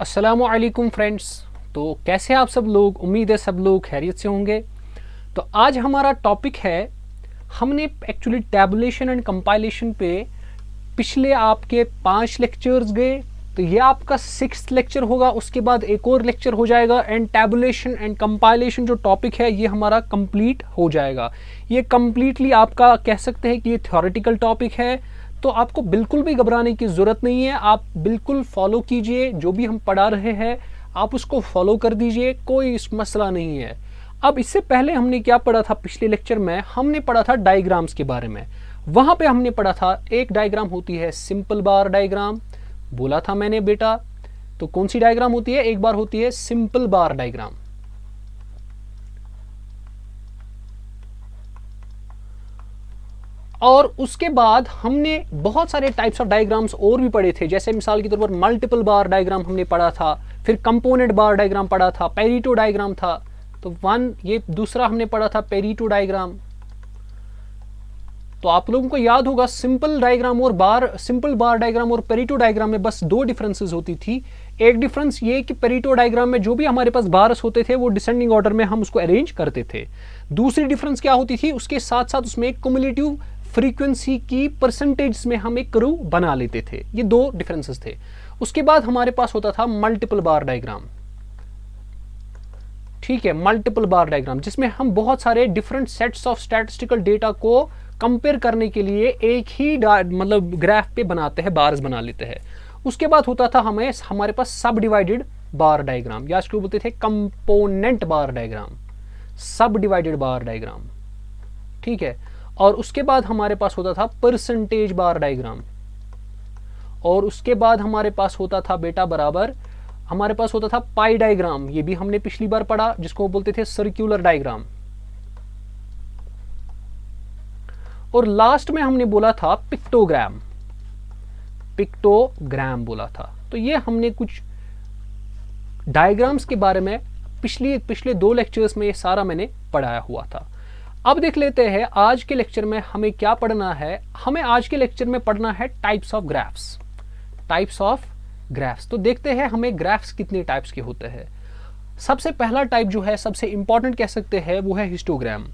अस्सलामुअलैकुम फ्रेंड्स। तो कैसे आप सब लोग, उम्मीद है सब लोग खैरियत से होंगे। तो आज हमारा टॉपिक है, हमने एक्चुअली टैबुलेशन एंड कंपाइलेशन पे पिछले आपके 5 लेक्चर्स गए, तो ये आपका 6th लेक्चर होगा। उसके बाद एक और लेक्चर हो जाएगा एंड टैबुलेशन एंड कंपाइलेशन जो टॉपिक है ये हमारा कंप्लीट हो जाएगा। ये कंप्लीटली आपका कह सकते हैं कि ये थ्योरेटिकल टॉपिक है, तो आपको बिल्कुल भी घबराने की ज़रूरत नहीं है। आप बिल्कुल फॉलो कीजिए, जो भी हम पढ़ा रहे हैं आप उसको फॉलो कर दीजिए, कोई इस मसला नहीं है। अब इससे पहले हमने क्या पढ़ा था, पिछले लेक्चर में हमने पढ़ा था डायग्राम्स के बारे में। वहाँ पे हमने पढ़ा था एक डायग्राम होती है सिंपल बार डायग्राम, बोला था मैंने बेटा। तो कौन सी डायग्राम होती है, एक बार होती है सिंपल बार डायग्राम। और उसके बाद हमने बहुत सारे टाइप्स ऑफ डायग्राम्स और भी पढ़े थे, जैसे मिसाल के तौर पर मल्टीपल बार डायग्राम हमने पढ़ा था, फिर कंपोनेंट बार डायग्राम पढ़ा था, पेरिटो डायग्राम था। तो ये दूसरा हमने पढ़ा था पेरिटो डायग्राम। तो आप लोगों को याद होगा सिंपल बार डायग्राम और पेरिटो डायग्राम में बस 2 डिफरेंसेस होती थी। एक डिफरेंस ये कि पेरिटो डायग्राम में जो भी हमारे पास बार्स होते थे वो डिसेंडिंग ऑर्डर में हम उसको अरेंज करते थे। दूसरी डिफरेंस क्या होती थी, उसके साथ साथ उसमें एक क्युमुलेटिव फ्रीक्वेंसी की परसेंटेज में हम एक कर्व बना लेते थे। ये 2 डिफरेंसेस थे। उसके बाद हमारे पास होता था मल्टीपल बार डायग्राम। ठीक है, मल्टीपल बार डायग्राम जिसमें हम बहुत सारे different sets of statistical data को कंपेयर करने के लिए एक ही मतलब ग्राफ पे बनाते हैं, बार्स बना लेते हैं। उसके बाद होता था हमारे पास सब डिवाइडेड बार डायग्राम, या इसको बोलते थे कंपोनेंट बार डायग्राम, सब डिवाइडेड बार डायग्राम। ठीक है, और उसके बाद हमारे पास होता था परसेंटेज बार डायग्राम। और उसके बाद हमारे पास होता था बेटा बराबर, हमारे पास होता था पाई डायग्राम, ये भी हमने पिछली बार पढ़ा, जिसको बोलते थे सर्कुलर डायग्राम। और लास्ट में हमने बोला था पिक्टोग्राम बोला था। तो ये हमने कुछ डायग्राम्स के बारे में पिछले 2 लेक्चर्स में ये सारा मैंने पढ़ाया हुआ था। अब देख लेते हैं आज के लेक्चर में हमें क्या पढ़ना है। हमें आज के लेक्चर में पढ़ना है टाइप्स ऑफ ग्राफ्स। तो देखते हैं हमें ग्राफ्स कितने टाइप्स के होते हैं। सबसे पहला टाइप जो है, सबसे इंपॉर्टेंट कह सकते हैं, वो है हिस्टोग्राम।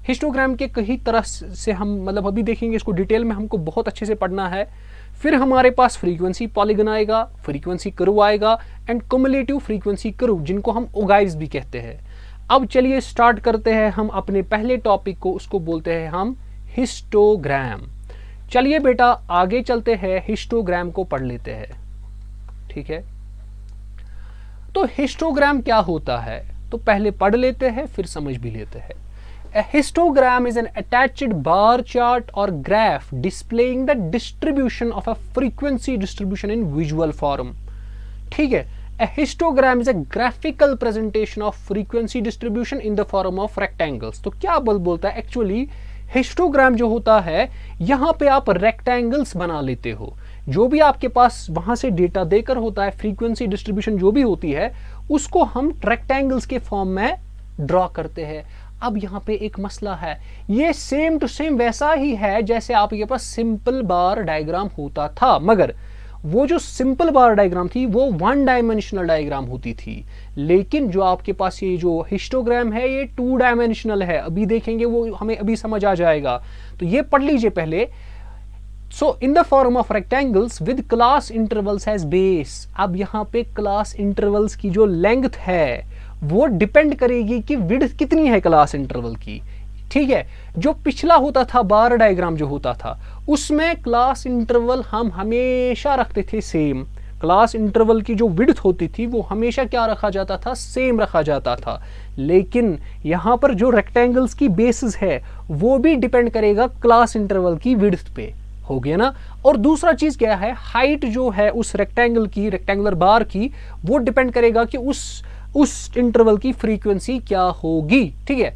हिस्टोग्राम के कई तरह से हम मतलब अभी देखेंगे, इसको डिटेल में हमको बहुत अच्छे से पढ़ना है। फिर हमारे पास फ्रीक्वेंसी पॉलीगन आएगा, फ्रीक्वेंसी कर्व आएगा एंड क्युमुलेटिव फ्रीक्वेंसी कर्व, जिनको हम ओगाइज भी कहते हैं। अब चलिए स्टार्ट करते हैं हम अपने पहले टॉपिक को, उसको बोलते हैं हम हिस्टोग्राम। चलिए बेटा आगे चलते हैं, हिस्टोग्राम को पढ़ लेते हैं। ठीक है, तो हिस्टोग्राम क्या होता है तो पहले पढ़ लेते हैं फिर समझ भी लेते हैं। A histogram is an attached bar chart or graph displaying the distribution of a frequency distribution in visual form. ठीक है, A histogram is a graphical presentation of frequency distribution in the form of rectangles. तो क्या बोलता है actually, histogram जो होता है यहाँ पे आप रेक्टेंगल्स बना लेते हो। जो भी आपके पास वहां से डेटा देकर होता है, फ्रीक्वेंसी डिस्ट्रीब्यूशन जो भी होती है, उसको हम रेक्टेंगल्स के फॉर्म में ड्रॉ करते हैं। अब यहाँ पे एक मसला है, ये सेम टू सेम वैसा ही है जैसे आपके पास सिंपल बार डायग्राम होता था, मगर वो जो सिंपल बार डायग्राम थी वो 1 डायमेंशनल डायग्राम होती थी। लेकिन जो आपके पास ये जो हिस्टोग्राम है ये 2 डायमेंशनल है। अभी देखेंगे, वो हमें अभी समझ आ जाएगा। तो ये पढ़ लीजिए पहले। So in the form of rectangles with class intervals as base. अब यहाँ पे क्लास इंटरवल्स की जो लेंथ है वो डिपेंड करेगी कि विड्थ कितनी है क्लास इंटरवल की। ठीक है, जो पिछला होता था बार डायग्राम जो होता था उसमें क्लास इंटरवल हम हमेशा रखते थे सेम। क्लास इंटरवल की जो विड्थ होती थी वो हमेशा क्या रखा जाता था, सेम रखा जाता था। लेकिन यहाँ पर जो रेक्टेंगल्स की बेसिस है वो भी डिपेंड करेगा क्लास इंटरवल की विड्थ पे। हो गया ना। और दूसरा चीज क्या है, हाइट जो है उस रेक्टेंगुलर बार की, वो डिपेंड करेगा कि उस इंटरवल की फ्रीक्वेंसी क्या होगी। ठीक है,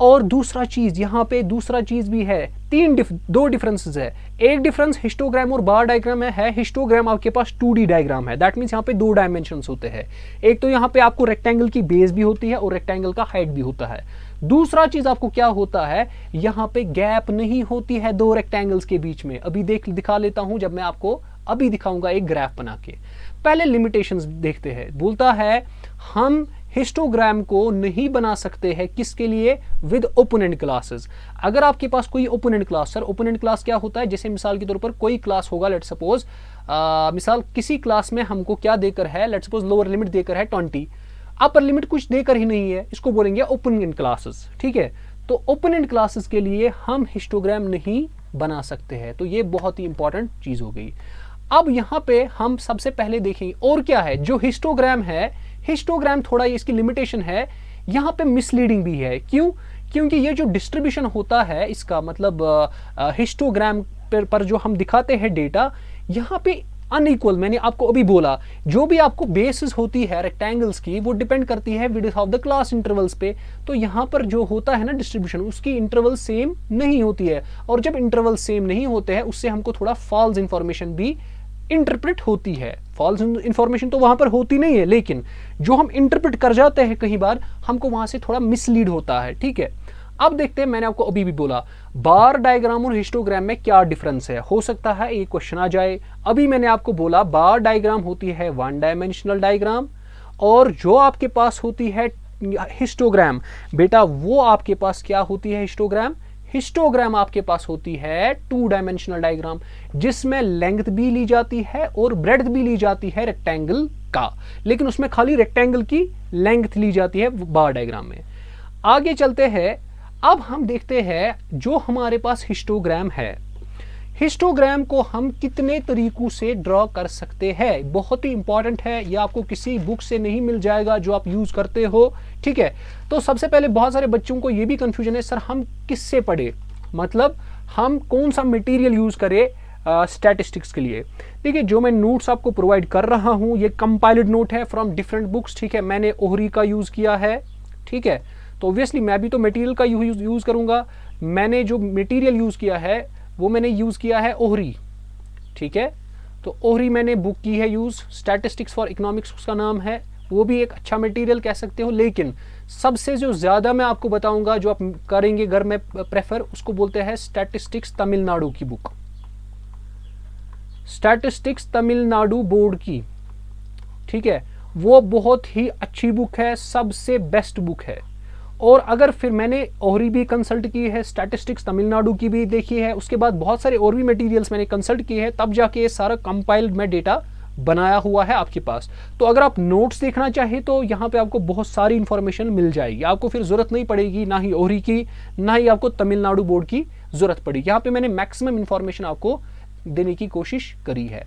और दूसरा चीज यहाँ पे दूसरा चीज भी है, 2 डिफरेंसेस है। एक डिफरेंस हिस्टोग्राम और बार डायग्राम में है, हिस्टोग्राम आपके पास 2D डायग्राम है, दैट मीन्स यहाँ पे 2 डायमेंशंस होते हैं। एक तो यहाँ पे आपको रेक्टेंगल की बेस भी होती है और रेक्टेंगल का हाइट भी होता है। दूसरा चीज आपको क्या होता है, यहाँ पे गैप नहीं होती है 2 रेक्टेंगल्स के बीच में। अभी दिखा लेता हूं, जब मैं आपको अभी दिखाऊंगा एक ग्राफ बना के। पहले लिमिटेशंस देखते हैं। बोलता है हम हिस्टोग्राम को नहीं बना सकते हैं, किसके लिए? With opponent classes. अगर आपके पास कोई opponent class, sir opponent class क्या होता है? जैसे मिसाल के तौर पर कोई क्लास होगा, लेट सपोज मिसाल किसी क्लास में हमको क्या देकर है, लेट सपोज लोअर लिमिट देकर है 20, अपर लिमिट कुछ देकर ही नहीं है, इसको बोलेंगे ओपोनेंट क्लासेस। ठीक है, तो ओपोनेंट क्लासेस के लिए हम हिस्टोग्राम नहीं बना सकते हैं। तो ये बहुत ही इंपॉर्टेंट चीज हो गई। अब यहाँ पे हम सबसे पहले देखेंगे और क्या है जो हिस्टोग्राम है। हिस्टोग्राम थोड़ा इसकी लिमिटेशन है, यहाँ पे मिसलीडिंग भी है। क्यों? क्योंकि ये जो डिस्ट्रीब्यूशन होता है इसका मतलब हिस्टोग्राम पर जो हम दिखाते हैं डेटा, यहाँ पे अनइक्वल, मैंने आपको अभी बोला, जो भी आपको बेसिस होती है रेक्टेंगल्स की वो डिपेंड करती है width of the class intervals पे। तो यहाँ पर जो होता है ना डिस्ट्रीब्यूशन, उसकी इंटरवल सेम नहीं होती है, और जब इंटरवल सेम नहीं होते हैं उससे हमको थोड़ा फॉल्स इंफॉर्मेशन भी इंटरप्रेट होती है। फॉल्स इंफॉर्मेशन तो वहां पर होती नहीं है, लेकिन जो हम इंटरप्रेट कर जाते हैं कई बार, हमको वहां से थोड़ा मिसलीड होता है। ठीक है, अब देखते हैं, मैंने आपको अभी भी बोला बार डायग्राम और हिस्टोग्राम में क्या डिफरेंस है। हो सकता है ये क्वेश्चन आ जाए। अभी मैंने आपको बोला बार डायग्राम होती है वन डायमेंशनल डायग्राम, और जो आपके पास होती है हिस्टोग्राम, बेटा वो आपके पास क्या होती है? हिस्टोग्राम। हिस्टोग्राम आपके पास होती है टू डायमेंशनल डायग्राम, जिसमें लेंथ भी ली जाती है और ब्रेड्थ भी ली जाती है रेक्टेंगल का, लेकिन उसमें खाली रेक्टेंगल की लेंथ ली जाती है बार डायग्राम में। आगे चलते हैं, अब हम देखते हैं जो हमारे पास हिस्टोग्राम है, हिस्टोग्राम को हम कितने तरीकों से ड्रॉ कर सकते हैं। बहुत ही इंपॉर्टेंट है, यह आपको किसी बुक से नहीं मिल जाएगा जो आप यूज करते हो। ठीक है, तो सबसे पहले बहुत सारे बच्चों को यह भी कंफ्यूजन है, सर हम किससे पढ़े, मतलब हम कौन सा मटेरियल यूज करें स्टैटिस्टिक्स के लिए। देखिए, जो मैं नोट्स आपको प्रोवाइड कर रहा हूं ये कंपाइल्ड नोट है फ्रॉम डिफरेंट बुक्स। ठीक है, मैंने ओहरी का यूज किया है। ठीक है, तो ऑब्वियसली मैं भी तो मटेरियल का यूज करूंगा। मैंने जो मटेरियल यूज किया है वो मैंने यूज किया है ओहरी। ठीक है, तो ओहरी मैंने बुक की है यूज, स्टैटिस्टिक्स फॉर इकोनॉमिक्स उसका नाम है, वो भी एक अच्छा मटेरियल कह सकते हो। लेकिन सबसे जो ज्यादा मैं आपको बताऊंगा जो आप करेंगे घर में प्रेफर, उसको बोलते हैं स्टैटिस्टिक्स तमिलनाडु की बुक, स्टैटिस्टिक्स तमिलनाडु बोर्ड की। ठीक है, वो बहुत ही अच्छी बुक है, सबसे बेस्ट बुक है। और अगर फिर मैंने और भी कंसल्ट की है, स्टैटिस्टिक्स तमिलनाडु की भी देखी है, उसके बाद बहुत सारे और भी मटेरियल्स मैंने कंसल्ट किए हैं, तब जाके ये सारा कंपाइल्ड में डेटा बनाया हुआ है आपके पास। तो अगर आप नोट्स देखना चाहें तो यहाँ पे आपको बहुत सारी इंफॉर्मेशन मिल जाएगी, आपको फिर जरूरत नहीं पड़ेगी ना ही ओहरी की ना ही आपको तमिलनाडु बोर्ड की जरूरत पड़ेगी। यहाँ पे मैंने मैक्सिमम इंफॉर्मेशन आपको देने की कोशिश करी है।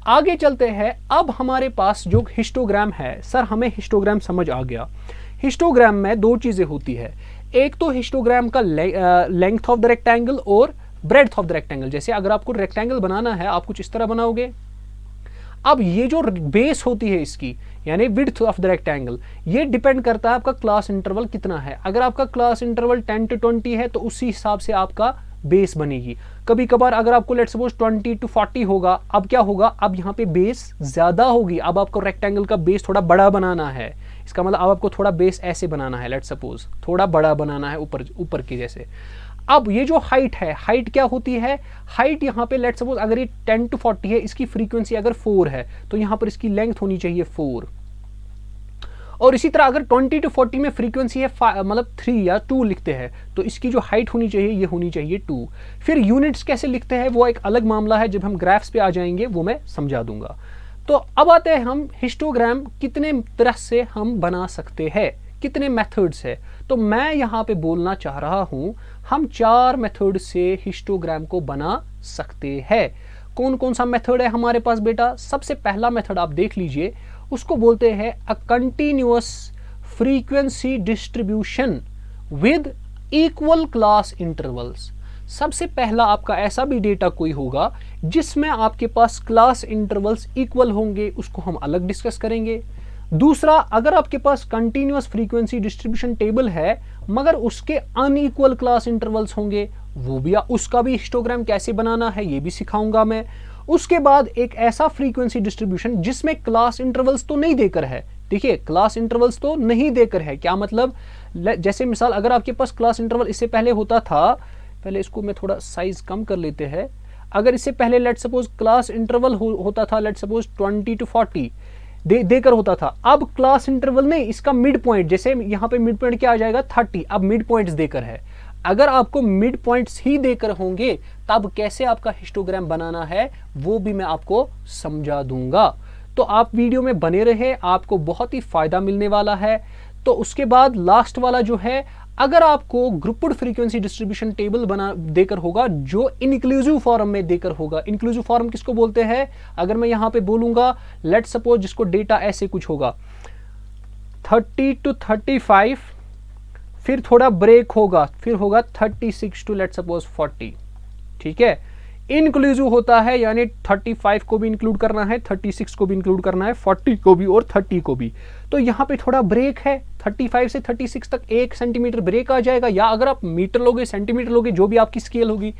आगे चलते हैं, अब हमारे पास जो हिस्टोग्राम है, सर हमें हिस्टोग्राम समझ आ गया। हिस्टोग्राम में दो चीजें होती है, एक तो हिस्टोग्राम का लेंथ ऑफ द रेक्टेंगल और ब्रेड्थ ऑफ द रेक्टेंगल। जैसे अगर आपको रेक्टेंगल बनाना है आप कुछ इस तरह बनाओगे। अब ये जो बेस होती है इसकी, यानी विड्थ ऑफ द रेक्टेंगल, ये डिपेंड करता है आपका क्लास इंटरवल कितना है। अगर आपका क्लास इंटरवल 10 to 20 है तो उसी हिसाब से आपका बेस बनेगी। कभी कभार अगर आपको लेट्स सपोज 20 to 40 होगा, अब क्या होगा, अब यहाँ पे बेस ज्यादा होगी। अब आपको रेक्टेंगल का बेस थोड़ा बड़ा बनाना है, इसका मतलब अब आपको थोड़ा बेस ऐसे बनाना है, लेट्स सपोज थोड़ा बड़ा बनाना है ऊपर के जैसे। अब ये जो हाइट है, हाइट क्या होती है, हाइट यहाँ पे लेट्स सपोज अगर ये 10 to 40 है, इसकी फ्रीक्वेंसी अगर 4 है तो यहाँ पर इसकी लेंथ होनी चाहिए 4। और इसी तरह अगर 20 to 40 में फ्रीक्वेंसी है मतलब 3 या 2 लिखते हैं तो इसकी जो हाइट होनी चाहिए ये होनी चाहिए 2। फिर यूनिट्स कैसे लिखते हैं वो एक अलग मामला है, जब हम ग्राफ्स पे आ जाएंगे वो मैं समझा दूंगा। तो अब आते हैं हम हिस्टोग्राम कितने तरह से हम बना सकते हैं, कितने मेथड्स है। तो मैं यहाँ पे बोलना चाह रहा हूँ हम 4 मेथड से हिस्टोग्राम को बना सकते हैं। कौन कौन सा मेथड है हमारे पास बेटा? सबसे पहला मेथड आप देख लीजिए, उसको बोलते हैं a continuous frequency distribution with equal class intervals. सबसे पहला आपका ऐसा भी डेटा कोई होगा जिसमें आपके पास क्लास इंटरवल्स इक्वल होंगे, उसको हम अलग डिस्कस करेंगे। दूसरा, अगर आपके पास कंटिन्यूअस फ्रीक्वेंसी डिस्ट्रीब्यूशन टेबल है मगर उसके अनइक्वल क्लास इंटरवल्स होंगे, वो भी उसका भी हिस्टोग्राम कैसे बनाना है ये भी सिखाऊंगा मैं। उसके बाद एक ऐसा फ्रीक्वेंसी डिस्ट्रीब्यूशन जिसमें क्लास इंटरवल्स तो नहीं देकर है। देखिए, क्लास इंटरवल्स तो नहीं देकर है, क्या मतलब, जैसे मिसाल अगर आपके पास क्लास इंटरवल इससे पहले होता था, पहले इसको मैं थोड़ा साइज कम कर लेते हैं। अगर इससे पहले लेट सपोज क्लास इंटरवल होता था, लेट सपोज 20 to 40 देकर होता था, अब क्लास इंटरवल नहीं, इसका मिड पॉइंट, जैसे यहाँ पे मिड पॉइंट क्या आ जाएगा 30, अब मिड पॉइंट्स देकर है। अगर आपको मिड पॉइंट्स ही देकर होंगे तब कैसे आपका हिस्टोग्राम बनाना है वो भी मैं आपको समझा दूंगा। तो आप वीडियो में बने रहे, आपको बहुत ही फायदा मिलने वाला है। तो उसके बाद लास्ट वाला जो है, अगर आपको ग्रुप्ड फ्रीक्वेंसी डिस्ट्रीब्यूशन टेबल बना देकर होगा जो इनक्लूसिव फॉर्म में देकर होगा। इनक्लूसिव फॉर्म किसको बोलते हैं? अगर मैं यहां पे बोलूंगा लेट सपोज जिसको डेटा ऐसे कुछ होगा 30 to 35, फिर थोड़ा ब्रेक होगा, फिर होगा 36 to लेट सपोज 40, ठीक है। इंक्लूसिव होता है यानी 35 को भी इंक्लूड करना है, 36 को भी इंक्लूड करना है, 40 को भी और 30 को भी। तो यहाँ पे थोड़ा ब्रेक है, 35 से 36 तक 1 सेंटीमीटर ब्रेक आ जाएगा, या अगर आप मीटर लोगे, सेंटीमीटर लोगे, जो भी आपकी स्केल होगी।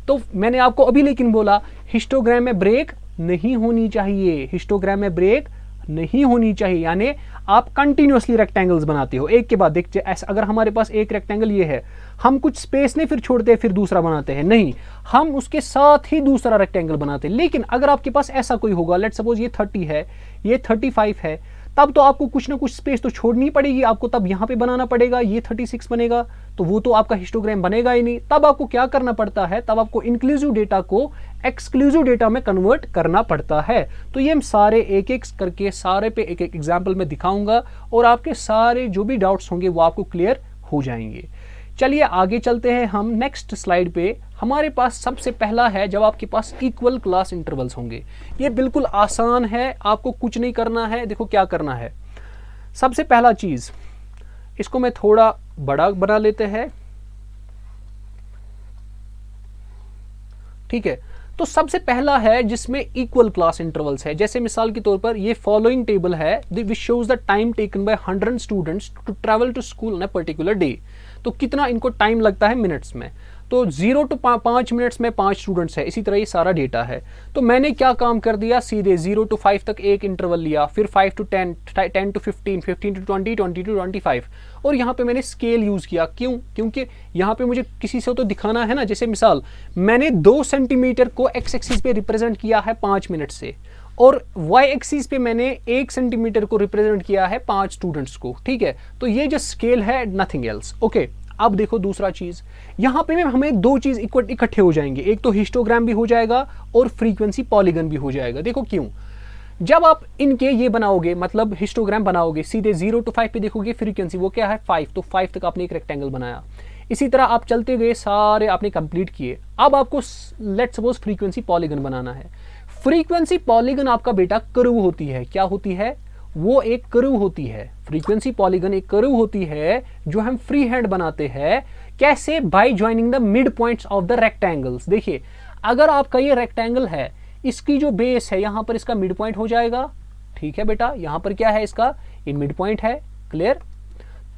तो मैंने आपको अभी लेकिन बोला हिस्टोग्राम में ब्रेक नहीं होनी चाहिए, हिस्टोग्राम में ब्रेक नहीं होनी चाहिए, यानी आप कंटिन्यूअसली रेक्टेंगल्स बनाते हो एक के बाद देखिए। ऐसा अगर हमारे पास एक रेक्टेंगल ये है, हम कुछ स्पेस नहीं फिर छोड़ते हैं फिर दूसरा बनाते हैं, नहीं, हम उसके साथ ही दूसरा रेक्टेंगल बनाते हैं। लेकिन अगर आपके पास ऐसा कोई होगा, लेट सपोज ये 30 है, ये 35 है, तब तो आपको कुछ ना कुछ स्पेस तो छोड़नी पड़ेगी आपको, तब यहां पे बनाना पड़ेगा, ये 36 बनेगा, तो वो तो आपका हिस्टोग्राम बनेगा ही नहीं। तब आपको क्या करना पड़ता है, तब आपको इंक्लूसिव डेटा को एक्सक्लूसिव डेटा में कन्वर्ट करना पड़ता है। तो ये हम सारे एक एक करके सारे पे एक एक एग्जाम्पल में दिखाऊंगा और आपके सारे जो भी डाउट्स होंगे वो आपको क्लियर हो जाएंगे। चलिए आगे चलते हैं हम नेक्स्ट स्लाइड पे। हमारे पास सबसे पहला है जब आपके पास इक्वल क्लास इंटरवल्स होंगे। ये बिल्कुल आसान है, आपको कुछ नहीं करना है। देखो क्या करना है, सबसे पहला चीज, इसको मैं थोड़ा बड़ा बना लेते हैं, ठीक है। तो सबसे पहला है जिसमें इक्वल क्लास इंटरवल्स है, जैसे मिसाल के तौर पर ये फॉलोइंग टेबल है which shows the time taken by 100 students to travel to school on a particular day. तो कितना इनको टाइम लगता है मिनट्स में, तो 0 to 5 मिनट्स में 5 स्टूडेंट्स है। इसी तरह ये सारा डेटा है। तो मैंने क्या काम कर दिया, सीधे 0 to 5 तक एक इंटरवल लिया, फिर 5 to 10, 10 to 15, 15 to 20, 20 to 25, और यहाँ पे मैंने स्केल यूज किया। क्यों? क्योंकि यहाँ पे मुझे किसी से तो दिखाना है ना। जैसे मिसाल मैंने 2 सेंटीमीटर को एक्स एक्सिस पे रिप्रेजेंट किया है 5 मिनट से, और वाई एक्सिस पे मैंने 1 सेंटीमीटर को रिप्रेजेंट किया है 5 स्टूडेंट्स को, ठीक है। तो ये जो स्केल है नथिंग एल्स, ओके। अब देखो दूसरा चीज, यहां पे हमें 2 चीज इकट्ठे हो जाएंगे, एक तो हिस्टोग्राम भी हो जाएगा और फ्रीक्वेंसी पॉलीगन भी हो जाएगा। देखो क्यों, जब आप इनके ये बनाओगे, मतलब हिस्टोग्राम बनाओगे, सीधे 0 to 5 पे देखोगे फ्रीक्वेंसी वो क्या है 5, तो 5 तक आपने एक रेक्टेंगल बनाया। इसी तरह आप चलते गए, सारे आपने कंप्लीट किए। अब आपको लेट सपोज फ्रीक्वेंसी पॉलीगन बनाना है। फ्रीक्वेंसी पॉलीगन आपका बेटा कर्व होती है। क्या होती है? वो एक कर्व होती है। फ्रीक्वेंसी पॉलीगन एक कर्व होती है जो हम फ्री हैंड बनाते हैं। कैसे? By joining the mid points of the rectangles. देखिए अगर आपका ये रेक्टेंगल है, इसकी जो बेस है यहां पर इसका मिड पॉइंट हो जाएगा, ठीक है बेटा। यहां पर क्या है, इसका ये मिड पॉइंट है, क्लियर।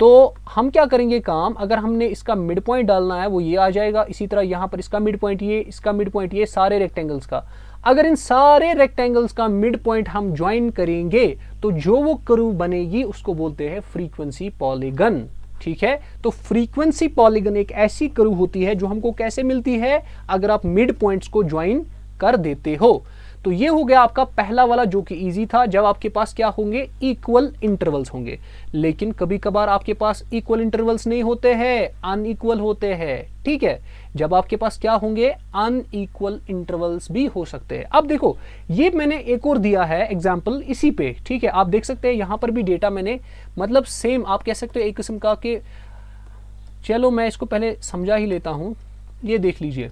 तो हम क्या करेंगे काम, अगर हमने इसका मिड पॉइंट डालना है वो ये आ जाएगा। इसी तरह यहां पर इसका मिड पॉइंट ये, इसका मिड पॉइंट ये, सारे रेक्टेंगल्स का। अगर इन सारे रेक्टेंगल्स का मिड पॉइंट हम ज्वाइन करेंगे तो जो वो कर्व बनेगी उसको बोलते हैं फ्रीक्वेंसी पॉलीगन, ठीक है। तो फ्रीक्वेंसी पॉलीगन एक ऐसी कर्व होती है जो हमको कैसे मिलती है, अगर आप मिड पॉइंट्स को ज्वाइन कर देते हो। तो ये हो गया आपका पहला वाला जो कि इजी था, जब आपके पास क्या होंगे, इक्वल इंटरवल्स होंगे। लेकिन कभी कभार आपके पास इक्वल इंटरवल्स नहीं होते हैं, अनइक्वल होते हैं, ठीक है। जब आपके पास क्या होंगे, अनइक्वल इंटरवल्स भी हो सकते हैं। अब देखो ये मैंने एक और दिया है एग्जांपल इसी पे, ठीक है। आप देख सकते हैं यहां पर भी डेटा मैंने, मतलब सेम आप कह सकते हो एक किस्म का के, चलो मैं इसको पहले समझा ही लेता हूं। ये देख लीजिए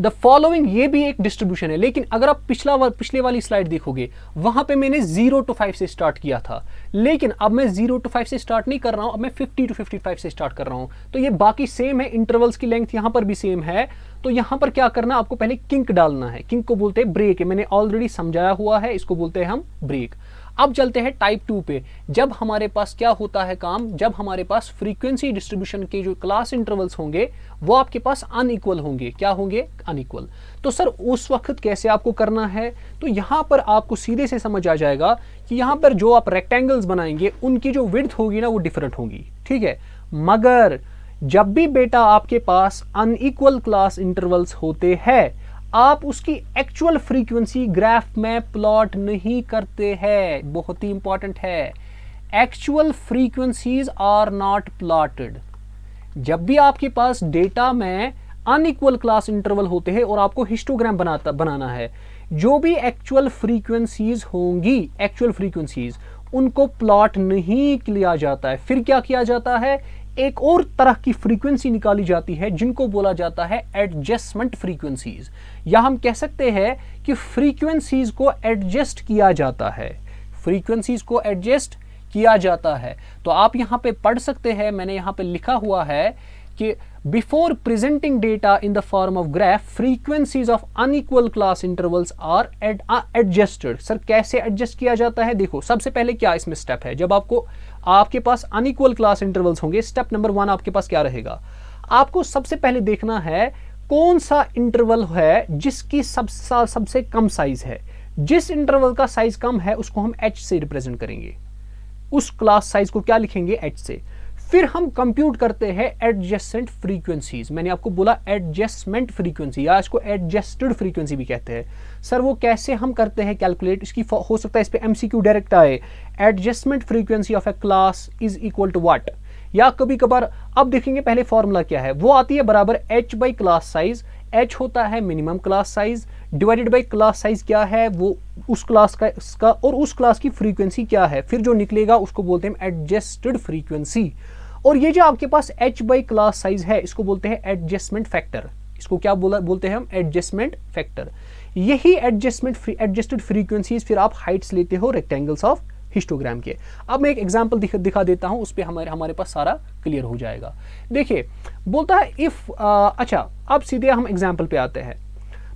द फॉलोइंग, ये भी एक डिस्ट्रीब्यूशन है। लेकिन अगर आप पिछले वाली स्लाइड देखोगे, वहां पे मैंने 0 to 5 से स्टार्ट किया था, लेकिन अब मैं 0 to 5 से स्टार्ट नहीं कर रहा हूं, अब मैं 50 to 55 से स्टार्ट कर रहा हूं। तो ये बाकी सेम है, इंटरवल्स की लेंथ यहां पर भी सेम है। तो यहां पर क्या करना, आपको पहले किंक डालना है। किंक को बोलते हैं ब्रेक, मैंने ऑलरेडी समझाया हुआ है, इसको बोलते हैं हम ब्रेक। अब चलते हैं टाइप 2 पे। जब हमारे पास क्या होता है काम, जब हमारे पास फ्रीक्वेंसी डिस्ट्रीब्यूशन के जो क्लास इंटरवल्स होंगे वो आपके पास अनइक्वल होंगे। क्या होंगे? अनइक्वल। तो सर उस वक्त कैसे आपको करना है, तो यहां पर आपको सीधे से समझ आ जाएगा कि यहां पर जो आप रेक्टेंगल्स बनाएंगे उनकी जो विड्थ होगी ना वो डिफरेंट होगी, ठीक है। मगर जब भी बेटा आपके पास अनइक्वल क्लास इंटरवल्स होते हैं आप उसकी एक्चुअल फ्रीक्वेंसी ग्राफ में प्लॉट नहीं करते हैं। बहुत ही इंपॉर्टेंट है, actual frequencies are not plotted. जब भी आपके पास डेटा में अनइक्वल क्लास इंटरवल होते हैं और आपको हिस्टोग्राम बनाना है, जो भी एक्चुअल फ्रीक्वेंसीज होंगी, एक्चुअल फ्रीक्वेंसीज, उनको प्लॉट नहीं किया जाता है। फिर क्या किया जाता है, एक और तरह की फ्रीक्वेंसी निकाली जाती है जिनको बोला जाता है एडजस्टमेंट फ्रीक्वेंसीज, या हम कह सकते हैं कि फ्रीक्वेंसीज को एडजस्ट किया जाता है, फ्रीक्वेंसीज को एडजस्ट किया जाता है। तो आप यहां पे पढ़ सकते हैं, मैंने यहां पे लिखा हुआ है कि before presenting data in the form of graph, frequencies of unequal class intervals are adjusted. Sir कैसे एडजस्ट किया जाता है? देखो, सबसे पहले क्या इसमें स्टेप है, जब आपके पास अनइक्वल क्लास इंटरवल्स होंगे, स्टेप नंबर 1 आपके पास क्या रहेगा, आपको सबसे पहले देखना है कौन सा इंटरवल है जिसकी सबसे कम साइज है। जिस इंटरवल का साइज कम है उसको हम h से रिप्रेजेंट करेंगे, उस क्लास साइज को क्या लिखेंगे, h से। फिर हम कंप्यूट करते हैं एडजस्टेंट फ्रीक्वेंसीज। मैंने आपको बोला एडजस्टमेंट फ्रीक्वेंसी, या इसको एडजस्टेड फ्रीक्वेंसी भी कहते हैं। सर वो कैसे हम करते हैं कैलकुलेट, इसकी हो सकता है इस पे एमसीक्यू डायरेक्ट आए, adjustment frequency of a class is equal to what, या कभी कभार अब देखेंगे पहले फॉर्मूला क्या है, वो आती है बराबर h by class size. h होता है minimum class size divided by class size क्या है, वो उस क्लास का इसका और उस क्लास की फ्रीक्वेंसी क्या है, फिर जो निकलेगा उसको बोलते हैं एडजस्टेड फ्रीक्वेंसी। और ये जो आपके पास h बाई क्लास साइज है इसको बोलते हैं एडजस्टमेंट फैक्टर। इसको क्या बोलते हैं हम, एडजस्टमेंट फैक्टर। यही एडजस्टेड फ्रीक्वेंसीज फिर आप हाइट्स लेते हो रेक्टेंगल्स ऑफ हिस्टोग्राम के। अब मैं एक एग्जांपल दिखा देता हूं, उस पर हमारे पास सारा क्लियर हो जाएगा। देखिए बोलता है इफ अच्छा, अब सीधे हम एग्जांपल पे आते हैं।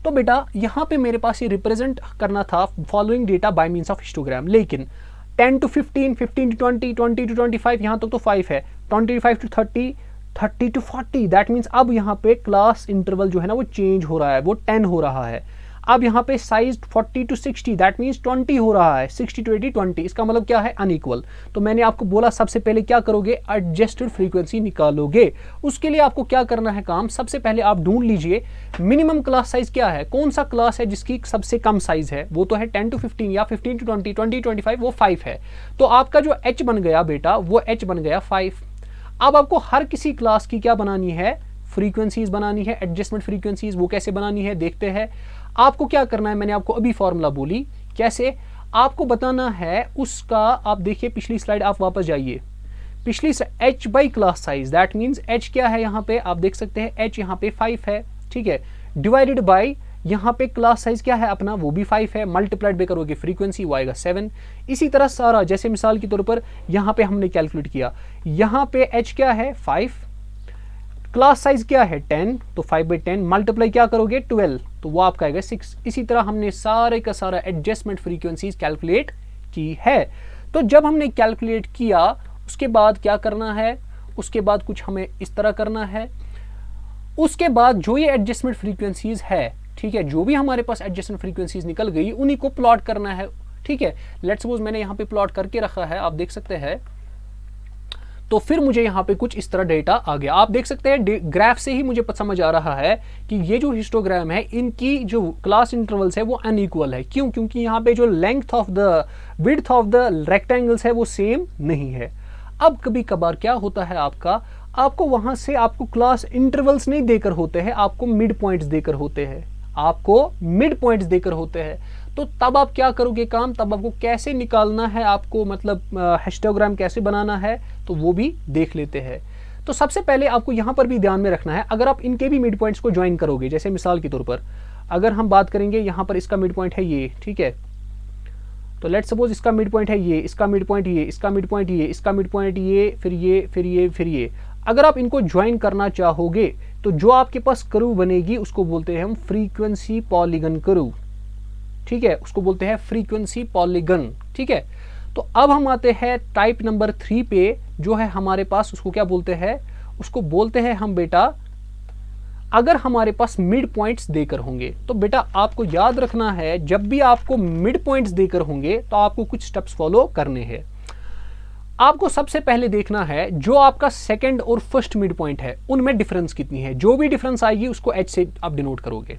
तो बेटा यहाँ पे मेरे पास ये रिप्रेजेंट करना था following data by means of histogram, लेकिन 10 to 15, 15 to 20, 20 to 25, यहाँ तक तो 5 है, 25 to 30, 30 to 40, दैट मीन्स अब यहाँ पे क्लास इंटरवल जो है ना वो चेंज हो रहा है, वो 10 हो रहा है। अब यहाँ पे साइज 40 to 60, दैट मीन्स 20 हो रहा है, 60 to 80, 20, इसका मतलब क्या है, अनइक्वल। तो मैंने आपको बोला सबसे पहले क्या करोगे, एडजस्टेड फ्रीक्वेंसी निकालोगे। उसके लिए आपको क्या करना है काम, सबसे पहले आप ढूंढ लीजिए मिनिमम क्लास साइज क्या है, कौन सा क्लास है जिसकी सबसे कम साइज है, वो तो है 10 to 15 या 15 to 20, 20 to 25, वो 5 है। तो आपका जो h बन गया बेटा, वो h बन गया 5। अब आपको हर किसी क्लास की क्या बनानी है, फ्रीक्वेंसीज बनानी है, एडजस्टमेंट फ्रीक्वेंसीज। वो कैसे बनानी है देखते हैं। आपको क्या करना है, मैंने आपको अभी फॉर्मूला बोली, कैसे आपको बताना है उसका। आप देखिए पिछली स्लाइड, आप वापस जाइए, पिछली h by class size, that means h क्या है यहाँ पे, आप देख सकते हैं h यहाँ पे 5 है, ठीक है, डिवाइडेड बाई यहाँ पे क्लास साइज क्या है अपना, वो भी 5 है, मल्टीप्लाइड पे करोगे फ्रीक्वेंसी, वो आएगा 7। इसी तरह सारा, जैसे मिसाल के तौर पर यहाँ पे हमने कैलकुलेट किया, यहाँ पे h क्या है 5, क्लास साइज क्या है 10, तो 5 बाई 10 मल्टीप्लाई क्या करोगे 12, तो वो आपका आएगा 6। इसी तरह हमने सारे का सारा एडजस्टमेंट फ्रीक्वेंसीज कैलकुलेट की है। तो जब हमने कैलकुलेट किया उसके बाद क्या करना है, उसके बाद कुछ हमें इस तरह करना है। उसके बाद जो ये एडजस्टमेंट फ्रीक्वेंसीज है, ठीक है, जो भी हमारे पास एडजस्टमेंट फ्रीक्वेंसीज निकल गई उन्हीं को प्लॉट करना है, ठीक है। लेट्स सपोज मैंने यहाँ पे प्लॉट करके रखा है, आप देख सकते हैं। तो फिर मुझे यहाँ पे कुछ इस तरह डेटा आ गया, आप देख सकते हैं ग्राफ से ही मुझे समझ आ रहा है कि ये जो हिस्टोग्राम है इनकी जो क्लास इंटरवल्स है वो अनइक्वल है। क्यों? क्योंकि यहाँ पे जो length of the width of the rectangles है वो सेम नहीं है। अब कभी कभार क्या होता है आपको वहां से आपको क्लास इंटरवल्स नहीं देकर होते हैं, आपको मिड पॉइंट्स देकर होते हैं, आपको मिड पॉइंट्स देकर होते हैं। तो तब आप क्या करोगे काम, तब आपको कैसे निकालना है, आपको मतलब हिस्टोग्राम कैसे बनाना है, तो वो भी देख लेते हैं। तो सबसे पहले आपको यहाँ पर भी ध्यान में रखना है, अगर आप इनके भी मिड पॉइंट्स को ज्वाइन करोगे, जैसे मिसाल के तौर पर अगर हम बात करेंगे यहाँ पर इसका मिड पॉइंट है ये, ठीक है, तो लेट्स सपोज इसका मिड पॉइंट है ये, इसका मिड पॉइंट ये, इसका मिड पॉइंट ये, इसका मिड पॉइंट ये, फिर ये, फिर ये, फिर ये। अगर आप इनको ज्वाइन करना चाहोगे तो जो आपके पास कर्व बनेगी उसको बोलते हैं हम फ्रीक्वेंसी पॉलीगन कर्व, ठीक है, उसको बोलते हैं फ्रीक्वेंसी पॉलीगन, ठीक है। तो अब हम आते हैं टाइप नंबर 3 पे, जो है हमारे पास, उसको क्या बोलते हैं, उसको बोलते हैं हम बेटा, अगर हमारे पास मिड पॉइंट्स देकर होंगे। तो बेटा आपको याद रखना है, जब भी आपको मिड पॉइंट्स देकर होंगे तो आपको कुछ स्टेप्स फॉलो करने हैं। आपको सबसे पहले देखना है जो आपका सेकंड और फर्स्ट मिड पॉइंट है उनमें डिफरेंस कितनी है, जो भी डिफरेंस आएगी उसको h से आप डिनोट करोगे।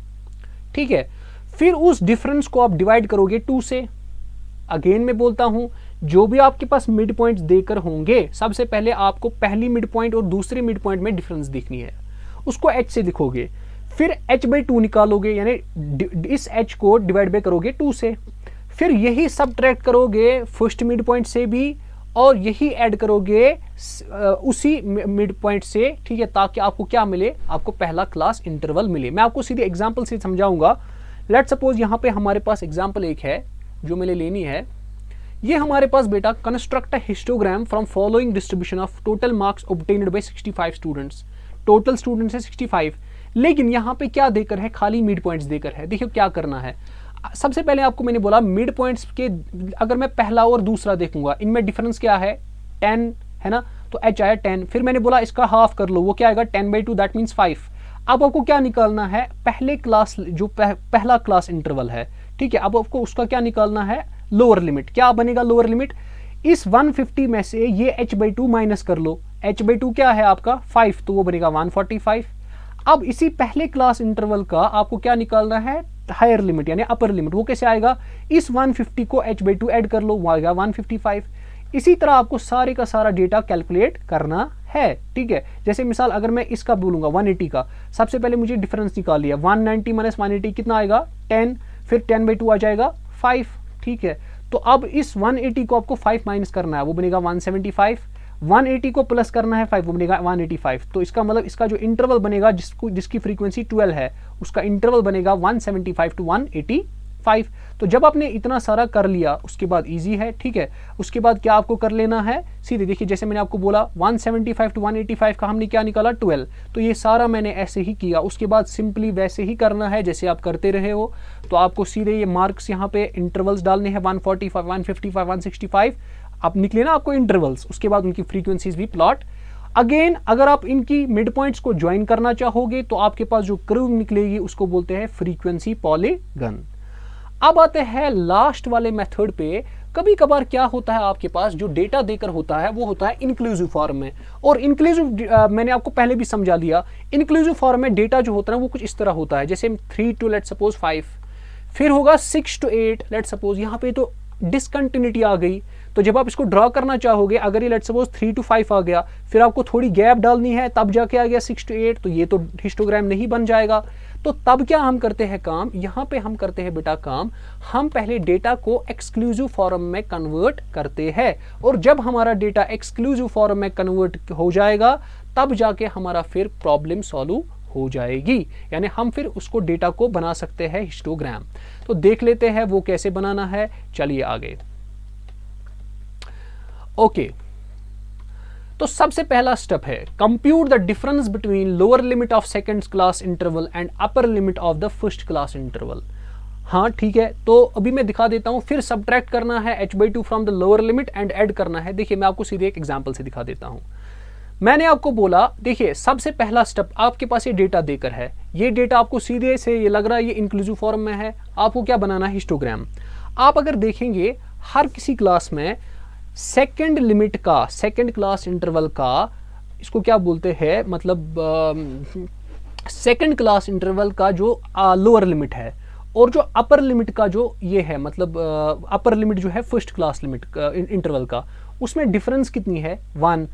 ठीक है। फिर उस डिफरेंस को आप डिवाइड करोगे 2 से। अगेन मैं बोलता हूं, जो भी आपके पास मिड पॉइंट्स देकर होंगे, सबसे पहले आपको पहली मिड पॉइंट और दूसरे मिड पॉइंट में डिफरेंस देखनी है, उसको h से दिखोगे। फिर h/2 निकालोगे, यानी इस h को डिवाइड बाय करोगे 2 से। फिर यही सबट्रैक्ट करोगे फर्स्ट मिड पॉइंट से भी, और यही ऐड करोगे उसी मिड पॉइंट से, ठीक है, ताकि आपको क्या मिले, आपको पहला क्लास इंटरवल मिले। मैं आपको सीधे एग्जांपल से समझाऊंगा। लेट सपोज यहाँ पे हमारे पास एग्जांपल एक है जो मैंने लेनी है। ये हमारे पास बेटा, construct a histogram from following distribution of total marks obtained by 65 students. Total students है 65, लेकिन यहाँ पे क्या देकर है, खाली मिड पॉइंट्स देकर है। देखिए क्या करना है। सबसे पहले आपको मैंने बोला मिड पॉइंट्स के, अगर मैं पहला और दूसरा देखूंगा, इनमें डिफरेंस क्या है, 10 है ना, तो h आया 10। फिर मैंने बोला इसका हाफ कर लो, वो क्या आएगा 10/2, दैट मीन्स 5। अब आपको क्या निकालना है, पहले क्लास जो पहला क्लास इंटरवल है, ठीक है। अब आपको उसका क्या निकालना है, लोअर लिमिट। क्या बनेगा लोअर लिमिट, इस 150 में से ये h/2 माइनस कर लो। h/2 क्या है आपका 5, तो वो बनेगा 145। अब इसी पहले क्लास इंटरवल का आपको क्या निकालना है, हायर लिमिट यानी अपर लिमिट। वो कैसे आएगा, इस 150 को h/2 ऐड कर लो, वो आएगा 155। इसी तरह आपको सारे का सारा डेटा कैलकुलेट करना है, ठीक है। जैसे मिसाल अगर मैं इसका बोलूंगा 180 का, सबसे पहले मुझे डिफरेंस निकाल लिया, 190 माइनस 180 कितना आएगा 10, फिर 10/2 आ जाएगा 5, ठीक है। तो अब इस 180 को आपको 5 माइनस करना है, वो बनेगा 175। 180 को प्लस करना है 5, वो बनेगा 185। तो इसका मतलब इसका जो इंटरवल बनेगा, जिसकी फ्रीक्वेंसी 12 है, उसका इंटरवल बनेगा 175 टू 185। तो जब आपने इतना सारा कर लिया, उसके बाद इजी है, ठीक है। उसके बाद क्या आपको कर लेना है, सीधे देखिए, जैसे मैंने आपको बोला 175 टू 185 का हमने क्या निकाला 12। तो ये सारा मैंने ऐसे ही किया, उसके बाद सिंपली वैसे ही करना है जैसे आप करते रहे हो। तो आपको सीधे ये मार्क्स यहाँ पे इंटरवल्स डालने हैं, 145, 155, 165। आप निकले ना आपको इंटरवल्स, उसके बाद उनकी फ्रीक्वेंसीज भी प्लॉट। अगेन अगर आप इनकी मिड पॉइंट्स को ज्वाइन करना चाहोगे तो आपके पास जो कर्व निकलेगी उसको बोलते हैं फ्रीक्वेंसी पॉलीगन। अब आते हैं लास्ट वाले मेथड पे। कभी कभार क्या होता है, आपके पास जो डेटा देकर होता है वो होता है इंक्लूसिव फॉर्म में। और इंक्लूसिव मैंने आपको पहले भी समझा दिया, इंक्लूसिव फॉर्म में डेटा जो होता है वो कुछ इस तरह होता है, जैसे 3 to लेट सपोज 5, फिर होगा 6 to 8 लेट सपोज। यहाँ पे तो डिसकंटिन्यूटी आ गई, तो जब आप इसको ड्रॉ करना चाहोगे, अगर ये लेट सपोज 3 to 5 आ गया, फिर आपको थोड़ी गैप डालनी है, तब जाके आ गया 6 to 8, तो ये तो हिस्टोग्राम नहीं बन जाएगा। तो तब क्या हम करते हैं काम, यहाँ पे हम करते हैं बेटा काम, हम पहले डेटा को एक्सक्लूसिव फॉर्म में कन्वर्ट करते हैं, और जब हमारा डेटा एक्सक्लूसिव फॉर्म में कन्वर्ट हो जाएगा, तब जाके हमारा फिर प्रॉब्लम सॉल्व हो जाएगी, यानी हम फिर उसको डेटा को बना सकते हैं हिस्टोग्राम। तो देख लेते हैं वो कैसे बनाना है, चलिए आगे। ओके, तो सबसे पहला स्टेप है compute the difference between lower limit of second class interval and upper limit of the first class interval. हाँ ठीक है, तो अभी मैं दिखा देता हूं। फिर सब्ट्रैक्ट करना है h/2 from the lower limit and add करना है। देखिए मैं आपको सीधे एक एग्जांपल से दिखा देता हूं। मैंने आपको बोला, देखिए सबसे पहला स्टेप, आपके पास ये डेटा देकर है, ये डेटा आपको सीधे से ये लग रहा है ये इंक्लूसिव फॉर्म में है, आपको क्या बनाना है हिस्टोग्राम। आप अगर देखेंगे हर किसी क्लास में सेकंड लिमिट का, सेकंड क्लास इंटरवल का, इसको क्या बोलते हैं, मतलब सेकंड क्लास इंटरवल का जो लोअर लिमिट है, और जो अपर लिमिट का जो ये है, मतलब अपर लिमिट जो है फर्स्ट क्लास लिमिट इंटरवल का, उसमें डिफरेंस कितनी है 1।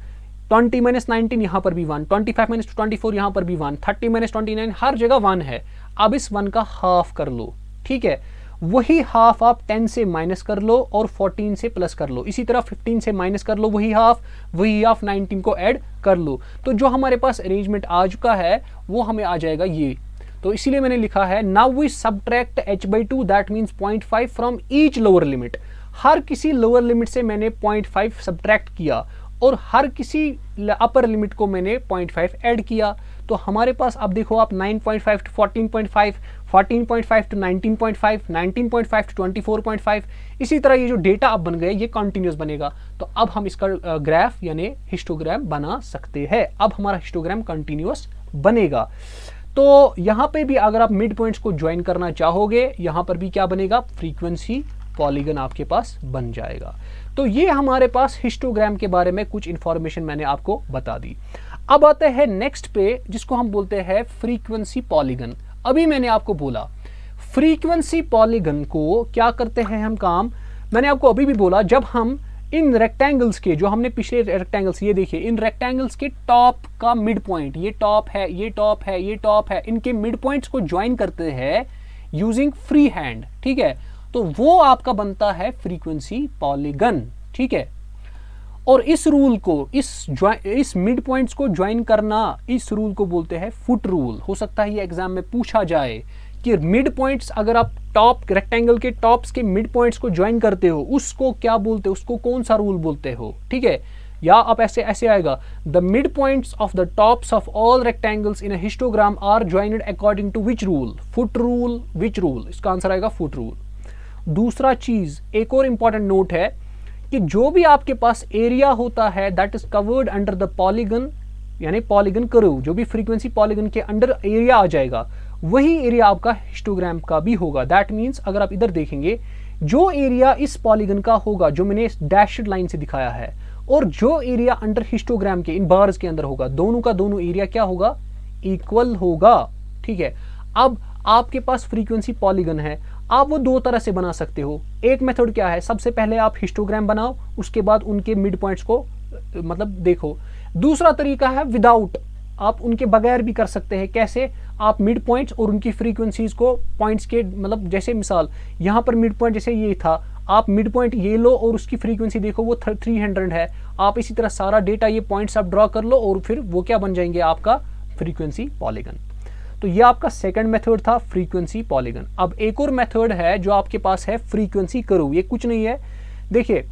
20 माइनस 19 यहाँ पर भी 1, 25 माइनस 24 यहाँ पर भी 1, 30 माइनस 29 हर जगह 1 है। अब इस 1 का हाफ कर लो, ठीक है। वही हाफ आप 10 से माइनस कर लो और 14 से प्लस कर लो, इसी तरह 15 से माइनस कर लो, वही हाफ 19 को ऐड कर लो। तो जो हमारे पास अरेंजमेंट आ चुका है वो हमें आ जाएगा ये। तो इसीलिए मैंने लिखा है now we subtract h/2 that means 0.5 from each lower limit. हर किसी लोअर लिमिट से मैंने 0.5 सबट्रैक्ट किया और हर किसी अपर लिमिट को मैंने 0.5 ऐड किया। तो हमारे पास अब देखो आप 9.5 टू 14.5, 14.5 टू 19.5, 19.5 टू 24.5, इसी तरह ये जो डेटा अब बन गए ये कंटिन्यूस बनेगा। तो अब हम इसका ग्राफ यानी हिस्टोग्राम बना सकते हैं। अब हमारा हिस्टोग्राम कंटिन्यूस बनेगा। तो यहाँ पे भी अगर आप मिड पॉइंट्स को ज्वाइन करना चाहोगे, यहाँ पर भी क्या बनेगा, फ्रीक्वेंसी पॉलीगन आपके पास बन जाएगा। तो ये हमारे पास हिस्टोग्राम के बारे में कुछ इंफॉर्मेशन मैंने आपको बता दी। अब आते हैं नेक्स्ट पे, जिसको हम बोलते हैं फ्रीक्वेंसी पॉलीगन। अभी मैंने आपको बोला फ्रीक्वेंसी पॉलीगन को क्या करते हैं हम काम, मैंने आपको अभी भी बोला, जब हम इन रेक्टेंगल्स के, जो हमने पिछले रेक्टेंगल्स, ये देखिए इन रेक्टेंगल्स के टॉप का मिड पॉइंट, ये टॉप है, ये टॉप है, ये टॉप है, इनके मिड पॉइंट्स को ज्वाइन करते हैं यूजिंग फ्री हैंड, ठीक है, तो वो आपका बनता है फ्रीक्वेंसी पॉलीगन, ठीक है। और इस रूल को, इस मिड पॉइंट्स को ज्वाइन करना, इस रूल को बोलते हैं फुट रूल। हो सकता है ये एग्जाम में पूछा जाए कि मिड पॉइंट्स, अगर आप टॉप रेक्टेंगल के टॉप्स के मिड पॉइंट्स को ज्वाइन करते हो उसको क्या बोलते हो, उसको कौन सा रूल बोलते हो, ठीक है। या आप ऐसे आएगा, the mid points of the tops of all rectangles in a histogram are joined according to which rule, foot rule, which rule, इसका आंसर आएगा फुट रूल। दूसरा चीज, एक और इंपॉर्टेंट नोट है कि जो भी आपके पास एरिया होता है that is covered under the polygon, यानी पॉलीगन कर्व, जो भी फ्रीक्वेंसी पॉलीगन के अंडर एरिया आ जाएगा वही एरिया आपका हिस्टोग्राम का भी होगा। दैट मीन्स अगर आप इधर देखेंगे, जो एरिया इस पॉलीगन का होगा, जो मैंने डैशड लाइन से दिखाया है, और जो एरिया अंडर हिस्टोग्राम के इन बार्स के अंदर होगा, दोनों का दोनों एरिया क्या होगा, इक्वल होगा, ठीक है। अब आपके पास फ्रीक्वेंसी पॉलीगन है, आप वो दो तरह से बना सकते हो। एक मेथड क्या है, सबसे पहले आप हिस्टोग्राम बनाओ, उसके बाद उनके मिड पॉइंट्स को मतलब देखो। दूसरा तरीका है विदाउट, आप उनके बगैर भी कर सकते हैं। कैसे, आप मिड पॉइंट्स और उनकी फ्रीक्वेंसीज को पॉइंट्स के, मतलब जैसे मिसाल यहाँ पर मिड पॉइंट जैसे ये था, आप मिड पॉइंट ये लो और उसकी फ्रीक्वेंसी देखो वो 300 है, आप इसी तरह सारा डेटा ये पॉइंट्स आप ड्रॉ कर लो और फिर वो क्या बन जाएंगे, आपका फ्रीक्वेंसी पॉलीगन। तो ये आपका सेकंड मेथड था फ्रीक्वेंसी पॉलीगन। अब एक और मेथड है जो आपके पास है फ्रीक्वेंसी कर्व। ये कुछ नहीं है, देखिए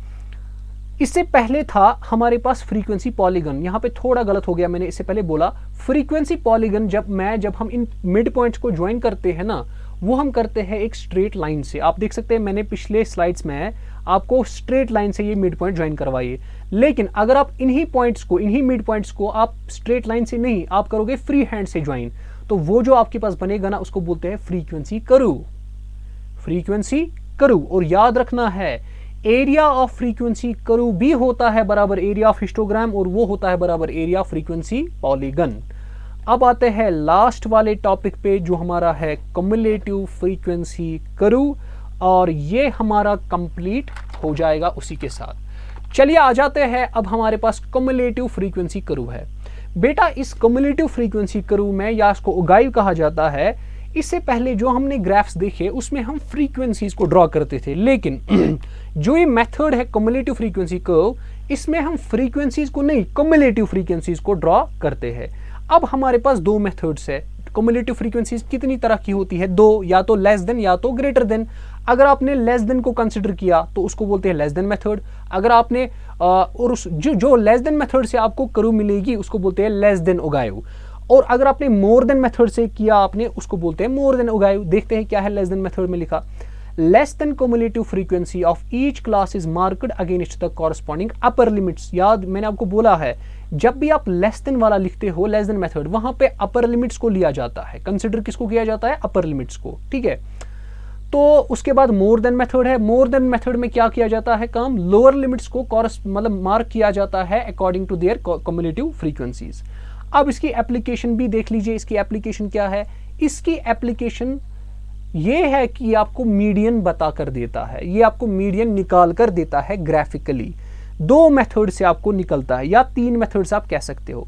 इससे पहले था हमारे पास फ्रीक्वेंसी पॉलीगन, यहाँ पे थोड़ा गलत हो गया, मैंने इससे पहले बोला फ्रीक्वेंसी पॉलीगन जब हम इन मिड पॉइंट्स को ज्वाइन करते हैं ना, वो हम करते हैं एक स्ट्रेट लाइन से। आप देख सकते हैं मैंने पिछले स्लाइड्स में आपको स्ट्रेट लाइन से ये मिड पॉइंट ज्वाइन करवाइए, लेकिन अगर आप इन्हीं पॉइंट्स को, इन्हीं मिड पॉइंट्स को आप स्ट्रेट लाइन से नहीं, आप करोगे फ्री हैंड से ज्वाइन, तो वो जो आपके पास बनेगा ना उसको बोलते हैं फ्रीक्वेंसी कर्व, फ्रीक्वेंसी कर्व। और याद रखना है एरिया ऑफ फ्रीक्वेंसी कर्व भी होता है बराबर एरिया ऑफ हिस्टोग्राम, और वो होता है बराबर एरिया ऑफ फ्रीक्वेंसी पॉलीगन। अब आते हैं लास्ट वाले टॉपिक पे जो हमारा है कम्युलेटिव फ्रीक्वेंसी कर्व, और ये हमारा कंप्लीट हो जाएगा उसी के साथ। चलिए आ जाते हैं, अब हमारे पास कम्युलेटिव फ्रीक्वेंसी कर्व है। बेटा इस कम्युलेटिव फ्रीक्वेंसी कर्व में, या इसको उगाइव कहा जाता है, इससे पहले जो हमने ग्राफ्स देखे उसमें हम फ्रीक्वेंसीज को ड्रॉ करते थे, लेकिन जो ये मेथड है कम्युलेटिव फ्रीक्वेंसी कर्व, इसमें हम फ्रीक्वेंसीज को नहीं, कम्युलेटिव फ्रीक्वेंसीज को ड्रॉ करते हैं। अब हमारे पास दो मेथड्स है। कम्युलेटिव फ्रीक्वेंसीज कितनी तरह की होती है, दो, या तो लेस देन या तो ग्रेटर देन। अगर आपने लेस देन को कंसिडर किया तो उसको बोलते हैं लेस देन मेथड। अगर आपने और उस जो लेस देन मेथड से आपको कर्व मिलेगी उसको बोलते हैं लेस देन उगाइव। और अगर आपने मोर देन मेथड से किया आपने, उसको बोलते हैं मोर देन उगाइव। देखते हैं क्या है लेस देन मेथड में लिखा, less than cumulative frequency of each class is marked against the corresponding upper limits। याद मैंने आपको बोला है, जब भी आप लेस देन वाला लिखते हो, लेस देन मेथड, वहां पे अपर लिमिट्स को लिया जाता है, कंसिडर किसको किया जाता है, अपर लिमिट्स को, ठीक है। तो उसके बाद मोर देन मेथड है। मोर देन मेथड में क्या किया जाता है काम, लोअर लिमिट्स को मतलब मार्क किया जाता है according to their cumulative frequencies। अब इसकी एप्लीकेशन भी देख लीजिए, इसकी एप्लीकेशन क्या है। इसकी एप्लीकेशन ये है कि आपको मीडियन बता कर देता है, ये आपको मीडियन निकाल कर देता है ग्राफिकली। दो मेथड से आपको निकलता है, या तीन मेथड से आप कह सकते हो।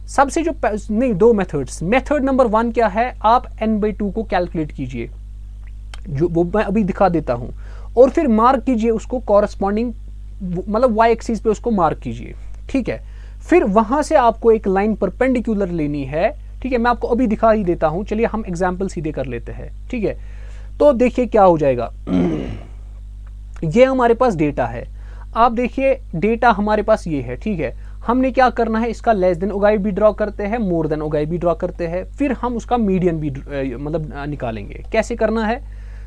सबसे जो नहीं, दो मेथड्स। मेथड नंबर 1 क्या है, आप n/2 को कैलकुलेट कीजिए, जो वो मैं अभी दिखा देता हूं, और फिर मार्क कीजिए उसको कॉरस्पॉन्डिंग, मतलब y एक्सिस पे उसको मार्क कीजिए, ठीक है। फिर वहां से आपको एक लाइन परपेंडिकुलर लेनी है, ठीक है। मैं आपको अभी दिखा ही देता हूं, चलिए हम एग्जाम्पल सीधे कर लेते हैं, ठीक है। तो देखिए क्या हो जाएगा, ये हमारे पास डेटा है। आप देखिए डेटा हमारे पास ये है, ठीक है। हमने क्या करना है, इसका लेस देन उगाइव भी ड्रॉ करते हैं, मोर देन उगाइव भी ड्रॉ करते हैं, फिर हम उसका मीडियन भी मतलब निकालेंगे। कैसे करना है,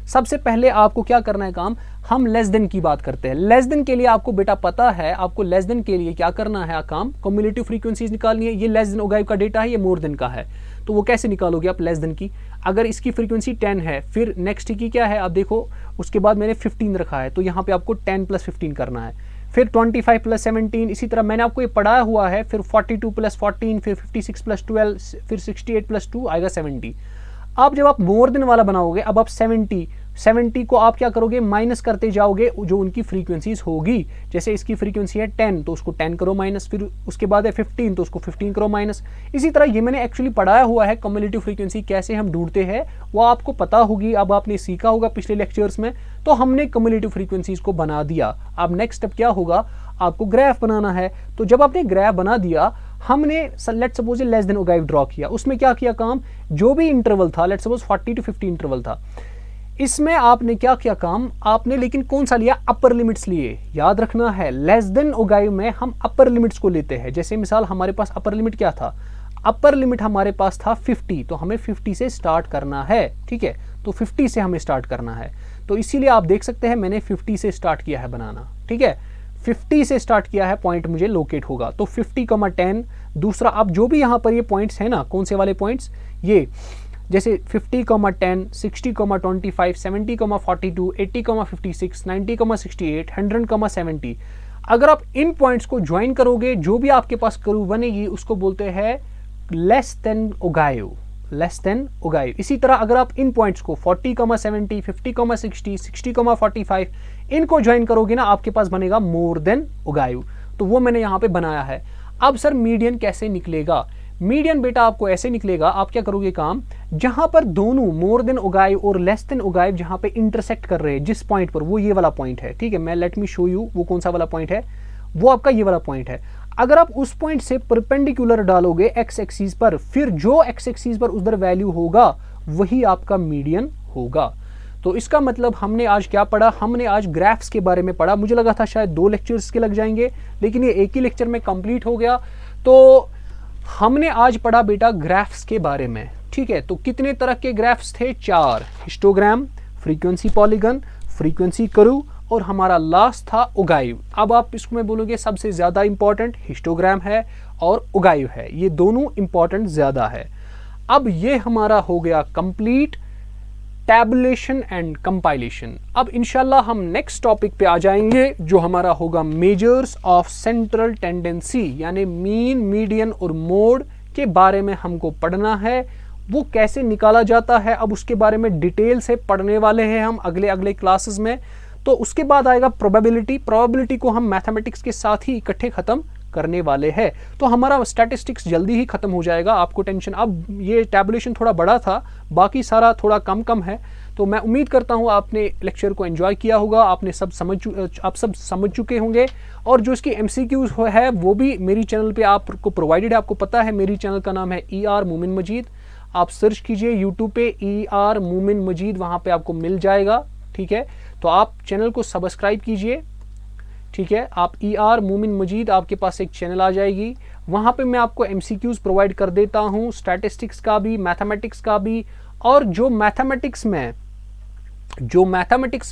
सबसे पहले आपको क्या करना है काम, हम लेस देन की बात करते हैं। लेस देन के लिए आपको बेटा पता है, आपको लेस देन के लिए क्या करना है काम, कम्युलेटिव फ्रीक्वेंसीज निकालनी है। ये लेस देन उगाइव का डेटा है, ये मोर देन का है, तो वो कैसे निकालोगे आप लेस देन की। अगर इसकी फ्रीक्वेंसी 10 है, फिर नेक्स्ट की क्या है, आप देखो उसके बाद मैंने 15 रखा है, तो यहाँ पे आपको 10 + 15 करना है, फिर 25 + 17, इसी तरह मैंने आपको ये पढ़ाया हुआ है, फिर 42 + 14, फिर 56 + 12, फिर 68 + 2 आएगा 70। अब जब आप मोर देन वाला बनाओगे, अब आप 70 को आप क्या करोगे, माइनस करते जाओगे जो उनकी फ्रीक्वेंसीज होगी। जैसे इसकी फ्रीक्वेंसी है 10 तो उसको 10 करो माइनस, फिर उसके बाद है 15 तो उसको 15 करो माइनस। इसी तरह ये मैंने एक्चुअली पढ़ाया हुआ है, कम्युलेटिव फ्रीक्वेंसी कैसे हम ढूंढते हैं वो आपको पता होगी, अब आपने सीखा होगा पिछले लेक्चर्स में। तो हमने कम्युलेटिव फ्रीक्वेंसीज को बना दिया। अब नेक्स्ट स्टेप क्या होगा, आपको ग्राफ बनाना है। तो जब आपने ग्राफ बना दिया, हमने let's suppose less than ogive draw किया, उसमें क्या किया काम, जो भी इंटरवल था, लेट्स सपोज 40 to 50 इंटरवल था, इसमें आपने क्या किया काम, आपने लेकिन कौन सा लिया, अपर लिमिट्स लिए। याद रखना है लेस देन ओगाइव में हम अपर लिमिट्स को लेते हैं। जैसे मिसाल हमारे पास अपर लिमिट क्या था, अपर लिमिट हमारे पास था 50, तो हमें 50 से स्टार्ट करना है, ठीक है। तो 50 से हमें स्टार्ट करना है, तो इसीलिए आप देख सकते हैं मैंने 50 से स्टार्ट किया है बनाना, ठीक है। 50 से स्टार्ट किया है, पॉइंट मुझे लोकेट होगा। तो 50,10, दूसरा अब जो भी यहाँ पर ये पॉइंट्स हैं ना, कौन से वाले पॉइंट्स, ये जैसे 50,10, 60,25, 70,42, 80,56, 90,68, 100,70। अगर आप इन पॉइंट्स को ज्वाइन करोगे, जो भी आपके पास कर्व बनेगी उसको बोलते हैं less than ogive, less than ogive. इसी तरह अगर आप इन पॉइंट्स को 40,70, 50,60, 60,45 इनको ज्वाइन करोगे ना, आपके पास बनेगा मोर देन ओगाइव। तो वो मैंने यहाँ पे बनाया है। अब सर मीडियन कैसे निकलेगा, मीडियन बेटा आपको ऐसे निकलेगा, आप क्या करोगे काम, जहां पर दोनों मोर देन ओगाइव और लेस देन ओगाइव जहां पे इंटरसेक्ट कर रहे हैं, जिस पॉइंट पर, वो ये वाला पॉइंट है, ठीक है। मैं लेट मी शो यू वो कौन सा वाला पॉइंट है, वो आपका ये वाला पॉइंट है। अगर आप उस पॉइंट से परपेंडिकुलर डालोगे एक्स एक्सिस पर, फिर जो एक्स एक्सिस पर उधर वैल्यू होगा वही आपका मीडियन होगा। तो इसका मतलब हमने आज क्या पढ़ा, हमने आज ग्राफ्स के बारे में पढ़ा। मुझे लगा था शायद 2 लेक्चर्स के लग जाएंगे, लेकिन ये एक ही लेक्चर में कंप्लीट हो गया। तो हमने आज पढ़ा बेटा ग्राफ्स के बारे में, ठीक है। तो कितने तरह के ग्राफ्स थे, 4, histogram, frequency polygon, frequency curve और हमारा लास्ट था ओगाइव। अब आप इसमें बोलोगे सबसे ज्यादा इंपॉर्टेंट हिस्टोग्राम है और ओगाइव है, ये दोनों इंपॉर्टेंट ज्यादा है। अब ये हमारा हो गया कंप्लीट टैबुलेशन एंड कंपाइलेशन। अब इंशाल्लाह हम नेक्स्ट टॉपिक पे आ जाएंगे, जो हमारा होगा मेजर्स ऑफ सेंट्रल टेंडेंसी, यानी मीन, मीडियन और मोड के बारे में हमको पढ़ना है। वो कैसे निकाला जाता है, अब उसके बारे में डिटेल से पढ़ने वाले हैं हम अगले क्लासेस में। तो उसके बाद आएगा प्रोबेबिलिटी को हम मैथमेटिक्स के साथ ही इकट्ठे खत्म करने वाले हैं। तो हमारा स्टैटिस्टिक्स जल्दी ही खत्म हो जाएगा, आपको टेंशन। अब ये टैबुलेशन थोड़ा बड़ा था, बाकी सारा थोड़ा कम है। तो मैं उम्मीद करता हूँ आपने लेक्चर को एंजॉय किया होगा, आप सब समझ चुके होंगे। और जो इसकी MCQs है वो भी मेरी चैनल पे आपको प्रोवाइडेड है। आपको पता है मेरी चैनल का नाम है ER मोमिन मजीद, आप सर्च कीजिए यूट्यूब पे ER मोमिन मजीद, वहाँ पे आपको मिल जाएगा, ठीक है। तो आप चैनल को सब्सक्राइब कीजिए, ठीक है। आप ER मोमिन मजीद, आपके पास एक चैनल आ जाएगी, वहाँ पे मैं आपको MCQs प्रोवाइड कर देता हूँ, स्टैटिस्टिक्स का भी, मैथमेटिक्स का भी। और जो मैथमेटिक्स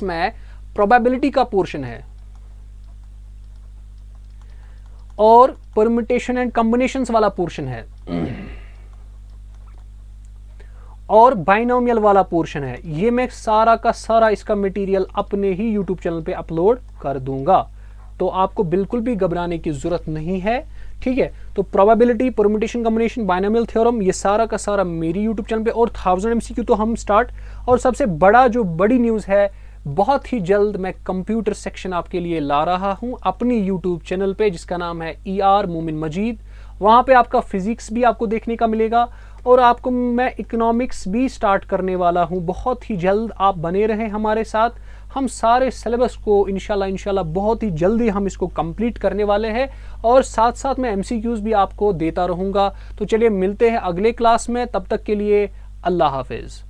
में प्रोबेबिलिटी का पोर्शन है और परम्यूटेशन एंड कॉम्बिनेशंस वाला पोर्शन है और बाइनोमियल वाला पोर्शन है, ये मैं सारा का सारा इसका मटेरियल अपने ही यूट्यूब चैनल पे अपलोड कर दूंगा। तो आपको बिल्कुल भी घबराने की जरूरत नहीं है, ठीक है। तो probability, permutation, combination, binomial theorem, ये सारा का सारा मेरी यूट्यूब चैनल पे। और 1000 MCQ तो हम स्टार्ट। और सबसे बड़ी न्यूज़ है, बहुत ही जल्द मैं कंप्यूटर सेक्शन आपके लिए ला रहा हूं अपनी यूट्यूब चैनल पे, जिसका नाम है ER मोमिन मजीद। वहां पे आपका फिजिक्स भी आपको देखने का मिलेगा और आपको मैं इकोनॉमिक्स भी स्टार्ट करने वाला हूं बहुत ही जल्द। आप बने रहें हमारे साथ, हम सारे सिलेबस को इंशाल्लाह बहुत ही जल्दी हम इसको कंप्लीट करने वाले हैं। और साथ साथ मैं MCQs भी आपको देता रहूँगा। तो चलिए मिलते हैं अगले क्लास में, तब तक के लिए अल्लाह हाफिज़।